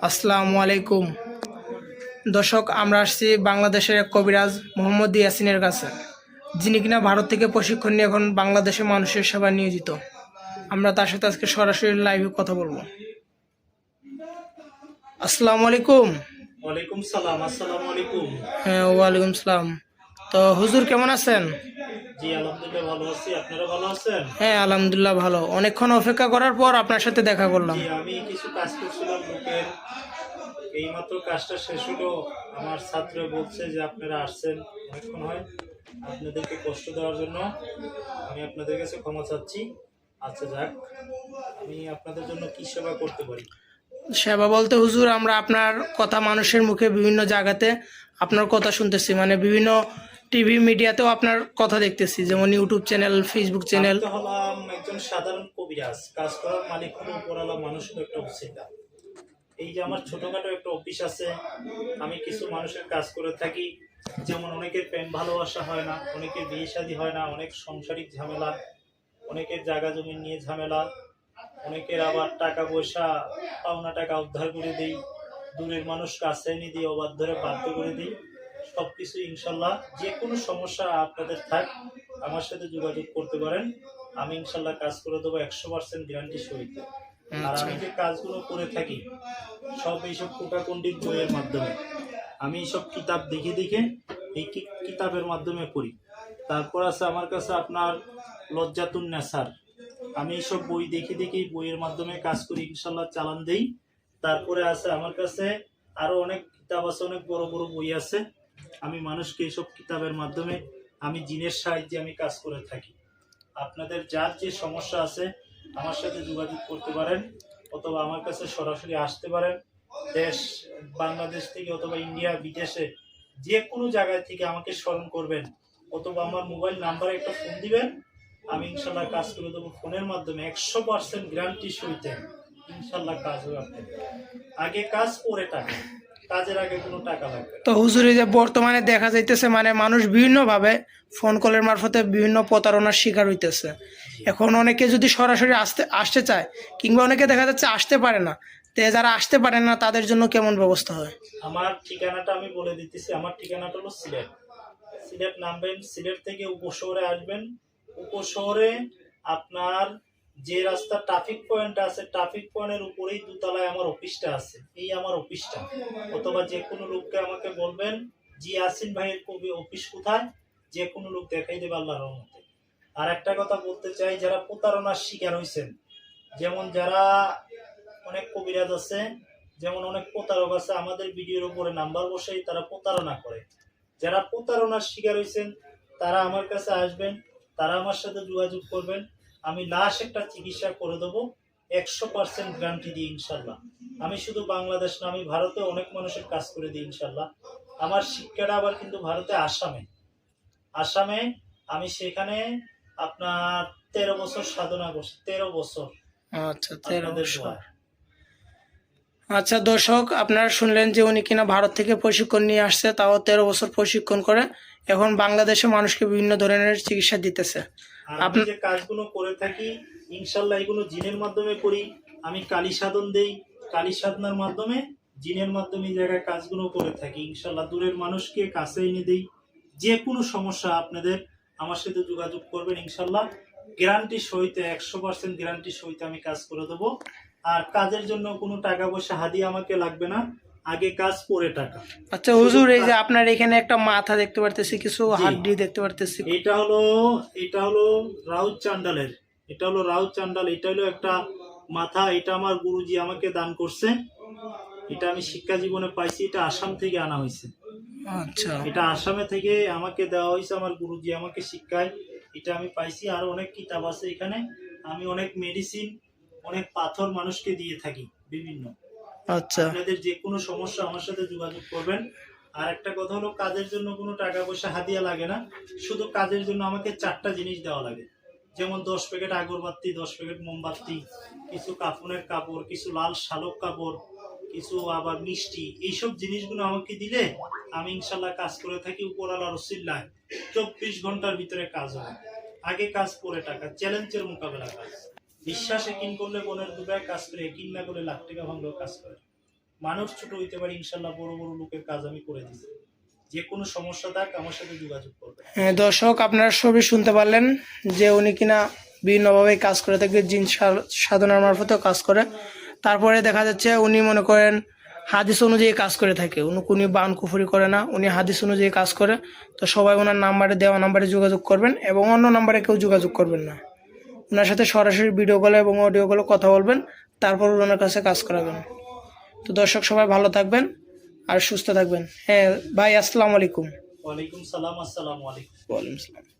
আসসালামু আলাইকুম। দর্শক, আমরা আসছি বাংলাদেশের এক কবিরাজ মোহাম্মদ ইয়াসিনের কাছে, যিনি কিনা ভারত থেকে প্রশিক্ষণ নিয়ে এখন বাংলাদেশের মানুষের সেবায় নিয়োজিত। আমরা তার সাথে আজকে সরাসরি লাইভে কথা বলবো। আসসালামু আলাইকুম। ওয়ালাইকুম সালাম। আসসালামু আলাইকুম। হ্যাঁ, ওয়ালাইকুম সালাম। তো হুজুর কেমন আছেন? জি আলহামদুলিল্লাহ ভালো আছি, আপনারা ভালো আছেন? হ্যাঁ, আলহামদুলিল্লাহ ভালো। অনেকক্ষণ অপেক্ষা করার পর আপনার সাথে দেখা করলাম। জি আমি কিছু কাজ করছিলাম লোকের, এইমাত্র কাজটা শেষ হলো। আমার ছাত্র বলছে যে আপনারা আসছেন অনেকক্ষণ হয়, আপনাদেরকে কষ্ট দেওয়ার জন্য আমি আপনাদের কাছে ক্ষমা চাচ্ছি। আচ্ছা যাক, আমি আপনাদের জন্য কি সেবা করতে পারি? সেবা বলতে হুজুর, আমরা আপনার কথা মানুষের মুখে বিভিন্ন জায়গাতে আপনার কথা শুনতেছি, মানে বিভিন্ন টিভি মিডিয়াতেও আপনার কথা দেখতেছি, যেমন ইউটিউব চ্যানেল, ফেসবুক চ্যানেল। আমি তো হলাম একজন সাধারণ কবিরাজ, কাজ করার মালিক হলো উপরওয়ালা, মানুষের একটা উচিত। এই যে আমার ছোটখাটো একটা অফিস আছে, আমি কিছু মানুষের কাজ করে থাকি। যেমন অনেকের প্রেম ভালোবাসা হয় না, অনেকের বিয়ে শাদী হয় না, অনেক সাংসারিক ঝামেলা, অনেকের জায়গা জমি নিয়ে ঝামেলা, অনেকের আবার টাকা পয়সা পাওনা টাকা উদ্ধার করে দিই, দূরের মানুষ কাছে এনে দিই, অবাধ ধরে বাধ্য করে দিই। সবকিছু ইনশাল্লাহ, যে কোনো সমস্যা আপনাদের থাক আমার সাথে যোগাযোগ করতে পারেন। আমি ইনশাল্লাহ কাজ করে দেবো 100% গ্যারান্টি সহিত। আর আমি যে কাজগুলো করে থাকি সব এইসব কোটাকুন্ডির বইয়ের মাধ্যমে, আমি এইসব কিতাব দেখে দেখে এই কিতাবের মাধ্যমে করি। তারপর আছে আমার কাছে আপনার লজ্জাতুন নেসার, আমি এইসব বই দেখে দেখে বইয়ের মাধ্যমে কাজ করি, ইনশাল্লাহ চালান দেই। তারপরে আছে আমার কাছে আরো অনেক কিতাব আছে, অনেক বড় বড় বই আছে। আমি মানুষকে এইসব কিতাবের মাধ্যমে, আমি জিনের সাহায্যে আমি কাজ করে থাকি। আপনাদের যার যে সমস্যা আছে আমার সাথে যোগাযোগ করতে পারেন, অথবা আমার কাছে সরাসরি আসতে পারেন। দেশ বাংলাদেশ থেকে অথবা ইন্ডিয়া, বিদেশে যে কোনো জায়গায় থেকে আমাকে স্মরণ করবেন, অথবা আমার মোবাইল নাম্বারে একটা ফোন দিবেন। আমি ইনশাল্লাহ কাজ করে দেবো ফোনের মাধ্যমে 100% গ্যারান্টি সহিত। ইনশাল্লাহ কাজ হবে আপনাদের। আগে কাজ, পরে টাকা, কাজের আগে কোনো টাকা লাগবে না। তো হুজুর, এই যে বর্তমানে দেখা যাইতেছে, মানে মানুষ বিভিন্নভাবে ফোন কলের মারফতে বিভিন্ন প্রতারণার শিকার হইতেছে। এখন অনেকে যদি সরাসরি আসতে চায়, কিংবা অনেকে দেখা যাচ্ছে আসতে পারে না, তো যারা আসতে পারে না তাদের জন্য কেমন ব্যবস্থা হয়? আমার ঠিকানাটা আমি বলে দিতেছি। আমার ঠিকানাটা হলো সিলেট। সিলেট নামবেন, সিলেট থেকে উপশহরে আসবেন। উপশহরে আপনার যে রাস্তা ট্রাফিক পয়েন্ট আছে, ট্রাফিক পয়েন্টের উপরেই দোতলায় আমার অফিসটা আছে। এই আমার অফিসটা, অথবা যে কোনো লোককে আমাকে বলবেন জি ইয়াসিন ভাইয়ের কবি অফিস কোথায়, যে কোনো লোক দেখাই দেবে আল্লাহর রহমতে। আর একটা কথা বলতে চাই, যারা প্রতারণার শিকার হয়েছেন, যেমন যারা অনেক কবিরাজ আছে, যেমন অনেক প্রতারক আছে, আমাদের ভিডিওর উপরে নাম্বার বসেই তারা প্রতারণা করে। যারা প্রতারণার শিকার হয়েছেন তারা আমার কাছে আসবেন, তারা আমার সাথে যোগাযোগ করবেন। আমি লাশ একটা চিকিৎসা করে দেবো 100% গ্যারান্টি দিই ইনশাল্লাহ। আমি শুধু বাংলাদেশ না, আমি ভারতে অনেক মানুষের কাজ করে দিই ইনশাল্লাহ। আমার শিক্ষাটা আবার কিন্তু ভারতে আসামে। আসামে আমি সেখানে আপনার 13 বছর সাধনা করছি, 13 বছর। আচ্ছা, 13 আপনাদের বছর। দোয়া। আচ্ছা দর্শক, আপনারা শুনলেন যে উনি কিনা ভারত থেকে প্রশিক্ষণ নিয়ে আসছে, তাও 13 বছর প্রশিক্ষণ করে এখন বাংলাদেশে মানুষকে বিভিন্ন ধরনের চিকিৎসা দিতেছে। আর আমি যে কাজগুলো করে থাকি ইনশাল্লাহ এগুলো জিনের মাধ্যমে করি। আমি কালী সাধন দেই, কালী সাধনার মাধ্যমে, জিনের মাধ্যমে এই জায়গায় কাজগুলো করে থাকি ইনশাল্লাহ। দূরের মানুষকে কাছে এনে দেই। যে কোনো সমস্যা আপনাদের আমার সাথে যোগাযোগ করবেন ইনশাল্লাহ, গ্যারান্টি সহিত 100% গ্যারান্টি সহিত আমি কাজ করে দেবো। আর কাজের জন্য কোনো টাকা পয়সা হাদিয়া আমাকে লাগবে না, আগে কাজ পরে টাকা। আচ্ছা হুজুর, এই যে আপনার এখানে একটা মাথা দেখতে পারতেছি, কিছু হাড্ডি দেখতে পারতেছি। এটা হলো রাউত চান্ডালের, এটা হলো রাউত চান্ডাল, এটা হলো একটা মাথা। এটা আমার গুরুজি আমাকে দান করছে, এটা আমি শিক্ষা জীবনে পাইছি। এটা আসাম থেকে আনা হয়েছে। আচ্ছা, এটা আসামে থেকে আমাকে দেওয়া হয়েছে, আমার গুরুজি আমাকে শিক্ষায় এটা আমি পাইছি। আর অনেক কিতাব আছে এখানে। আমি অনেক মেডিসিন, অনেক পাথর মানুষকে দিয়ে থাকি বিভিন্ন। আচ্ছা, আপনাদের যে কোনো সমস্যা আমার সাথে যোগাযোগ করবেন। আর একটা কথা হলো, কাজের জন্য কোনো টাকা পয়সা হাদিয়া লাগে না, শুধু কাজের জন্য আমাকে 4টা জিনিস দেওয়া লাগে। যেমন 10 প্যাকেট আগরবাতি, 10 প্যাকেট মোমবাতি, কিছু কাফনের কাপড়, কিছু লাল শালক কাপড়, কিছু আবার মিষ্টি। এইসব জিনিসগুলো আমাকে দিলে আমি ইনশাল্লাহ কাজ করে থাকি উপরওয়ালার ওসিলায়। 24 ঘন্টার ভিতরে কাজ হয়। আগে কাজ, পরে টাকা, চ্যালেঞ্জের মোকাবেলা কাজ। বিশ্বাস একিন করলে বোনের দুটায় কাজ করে, একিন না করলে লাখ টাকা ভাঙলেও কাজ করে। মানুষ ছোট হইতে পারে, ইনশাল্লাহ বড় বড় লোকের কাজ আমি করে দিচ্ছি। যে কোনো সমস্যা থাক আমার সাথে যোগাযোগ করবে। হ্যাঁ দর্শক, আপনারা সবই শুনতে পারলেন যে উনি কিনা বিভিন্নভাবে কাজ করে থাকে, জিন সাধনার মারফতেও কাজ করে। তারপরে দেখা যাচ্ছে উনি মনে করেন হাদিস অনুযায়ী কাজ করে থাকে, উনি বান কুফরি করে না, উনি হাদিস অনুযায়ী কাজ করে। তো সবাই ওনার নাম্বারে, দেওয়া নাম্বারে যোগাযোগ করবেন এবং অন্য নাম্বারে কেউ যোগাযোগ করবেন না। ওনার সাথে সরাসরি ভিডিও কলে এবং অডিও কলে কথা বলবেন, তারপর ওনার কাছে কাজ করাবেন। তো দর্শক সবাই ভালো থাকবেন আর সুস্থ থাকবেন। হ্যাঁ ভাই, আসসালামু আলাইকুম। ওয়ালাইকুম সালাম। আসসালামু আলাইকুম। ওয়ালাইকুম আসসালাম।